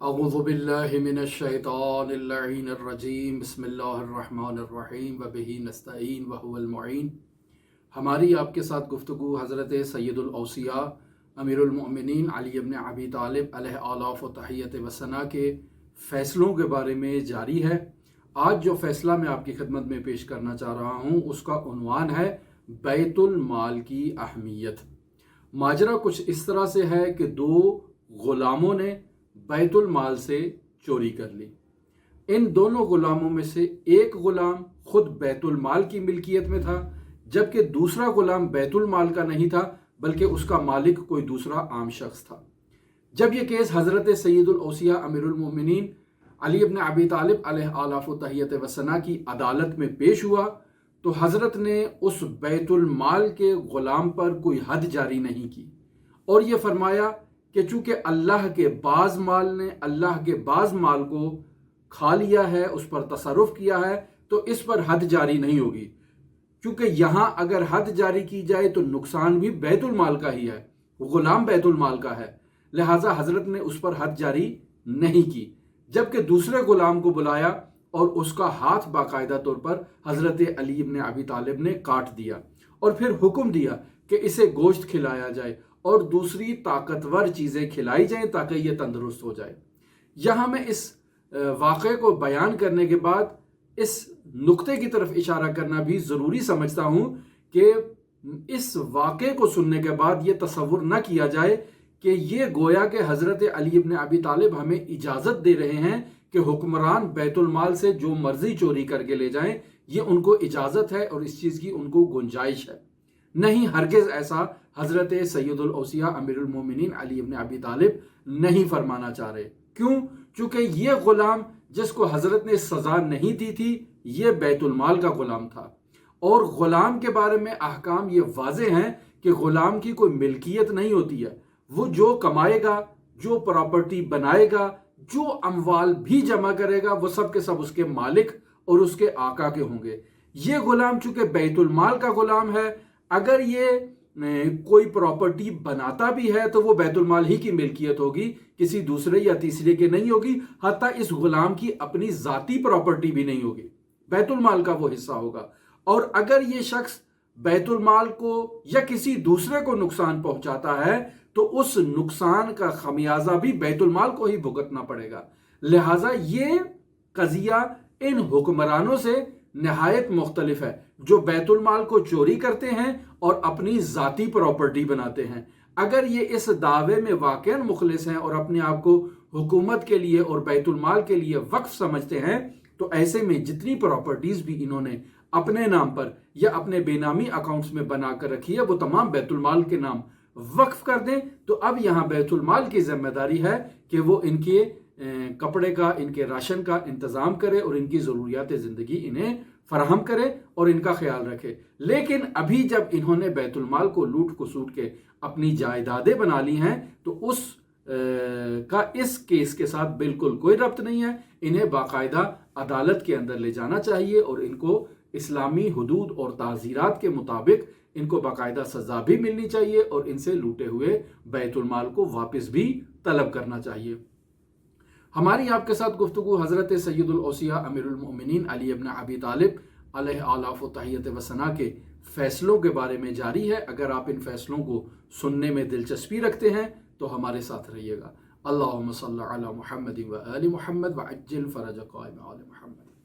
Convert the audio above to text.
अऊज़ु बिल्लाहि मिनश्शैतानिर्रजीम बिस्मिल्लाहिर्रहमानिर्रहीम व बिही नस्तईन व हुवल मुईन। हमारी आपके साथ गुफ्तगू हज़रत सैयदुल औसिया अमीरुल मोमिनीन अली इब्न अबी तालिब अलैहि आलाफ व तहियत व सना के फ़ैसलों के बारे में जारी है। आज जो फ़ैसला मैं आपकी खिदमत में पेश करना चाह रहा हूँ उसका उन्वान है बैतुल माल की अहमियत। माजरा कुछ इस तरह से है कि दो ग़ुलामों ने बैतुल माल से चोरी कर ली। इन दोनों ग़ुलामों में से एक ग़ुलाम खुद बैतुल माल की मिल्कियत में था, जबकि दूसरा ग़ुलाम बैतुल माल का नहीं था बल्कि उसका मालिक कोई दूसरा आम शख्स था। जब यह केस हज़रत सैयदुल औसिया अमीरुल मोमिनीन अली इब्न अबी तालिब अलैहि आलाफ व तहियत व सना की अदालत में पेश हुआ तो हज़रत ने उस बैतुल माल के ग़ुलाम पर कोई हद जारी नहीं की और ये फरमाया कि चूँकि अल्लाह के बाज़ माल ने अल्लाह के बाज़ माल को खा लिया है, उस पर तसर्रुफ़ किया है, तो इस पर हद जारी नहीं होगी। क्योंकि यहाँ अगर हद जारी की जाए तो नुकसान भी बैतुल माल का ही है, ग़ुलाम बैतुल माल का है, लिहाजा हज़रत ने उस पर हद जारी नहीं की। जबकि दूसरे ग़ुलाम को बुलाया और उसका हाथ बाकायदा तौर पर हज़रत अली इब्न अबी तालिब ने काट दिया और फिर हुक्म दिया कि इसे गोश्त खिलाया जाए और दूसरी ताकतवर चीज़ें खिलाई जाएं ताकि ये तंदुरुस्त हो जाए। यहाँ मैं इस वाक़े को बयान करने के बाद इस नुक्ते की तरफ इशारा करना भी ज़रूरी समझता हूँ कि इस वाक़े को सुनने के बाद ये तसव्वुर न किया जाए कि ये गोया कि हज़रत अली इब्न अबी तालिब हमें इजाज़त दे रहे हैं कि हुक्मरान बैतुल माल से जो मर्ज़ी चोरी करके ले जाएं, ये उनको इजाज़त है और इस चीज़ की उनको गुंजाइश है। नहीं, हरगिज़ ऐसा हज़रत सैयदुल औसिया अमीरुल मोमिनीन अली इब्न अबी तालिब नहीं फरमाना चाह रहे। क्यों? चूँकि ये ग़ुलाम जिसको हज़रत ने सज़ा नहीं दी थी, ये बैतुल माल का ग़ुलाम था और ग़ुलाम के बारे में अहकाम ये वाज़े हैं कि ग़ुलाम की कोई मिल्कियत नहीं होती है। वो जो कमाएगा, जो प्रॉपर्टी बनाएगा, जो अमवाल भी जमा करेगा, वो सब के सब उसके मालिक और उसके आका के होंगे। ये ग़ुलाम चूँकि बैतुल माल का ग़ुलाम है, अगर ये कोई प्रॉपर्टी बनाता भी है तो वो बैतुल माल ही की मिल्कियत होगी, किसी दूसरे या तीसरे के नहीं होगी। हत्ता इस ग़ुलाम की अपनी ज़ाती प्रॉपर्टी भी नहीं होगी, बैतुल माल का वो हिस्सा होगा। और अगर ये शख्स बैतुल माल को या किसी दूसरे को नुकसान पहुंचाता है तो उस नुकसान का खमियाजा भी बैतुल माल को ही भुगतना पड़ेगा। लिहाजा ये कज़िया इन हुक्मरानों से नहायत मुख्तलिफ है जो बैतुल माल को चोरी करते हैं और अपनी ज़ाती प्रॉपर्टी बनाते हैं। अगर ये इस दावे में वाक़ई मुखलिस हैं और अपने आप को हुकूमत के लिए और बैतुल माल के लिए वक्फ समझते हैं तो ऐसे में जितनी प्रॉपर्टीज़ भी इन्होंने अपने नाम पर या अपने बेनामी अकाउंट्स में बना कर रखी है वो तमाम बैतुल माल के नाम वक्फ कर दें। तो अब यहाँ बैतुल माल की जिम्मेदारी है कि वो इनके कपड़े का, इनके राशन का इंतज़ाम करे और इनकी ज़रूरियात ज़िंदगी इन्हें फराहम करे और इनका ख्याल रखे। लेकिन अभी जब इन्होंने बैतुल माल को लूट खसूट के अपनी जायदादें बना ली हैं तो उस का इस केस के साथ बिल्कुल कोई रब्त नहीं है। इन्हें बाकायदा अदालत के अंदर ले जाना चाहिए और इनको इस्लामी हुदूद और ताज़ीरात के मुताबिक इनको बाकायदा सज़ा भी मिलनी चाहिए और इनसे लूटे हुए बैतुल माल को वापस भी तलब करना चाहिए। हमारी आपके साथ गुफ्तगू हज़रत सैयदुल औसिया अमीरुल मोमिनीन अली इब्न अबी तालिब अलैहि आलाफ व तहियत व सना के फ़ैसलों के बारे में जारी है। अगर आप इन फ़ैसलों को सुनने में दिलचस्पी रखते हैं तो हमारे साथ रहिएगा। अल्लाहुम्मा सल्ली अला मुहम्मद व आलि मुहम्मद व अज्जिल फ़रज क़ाइम आल मुहम्मद।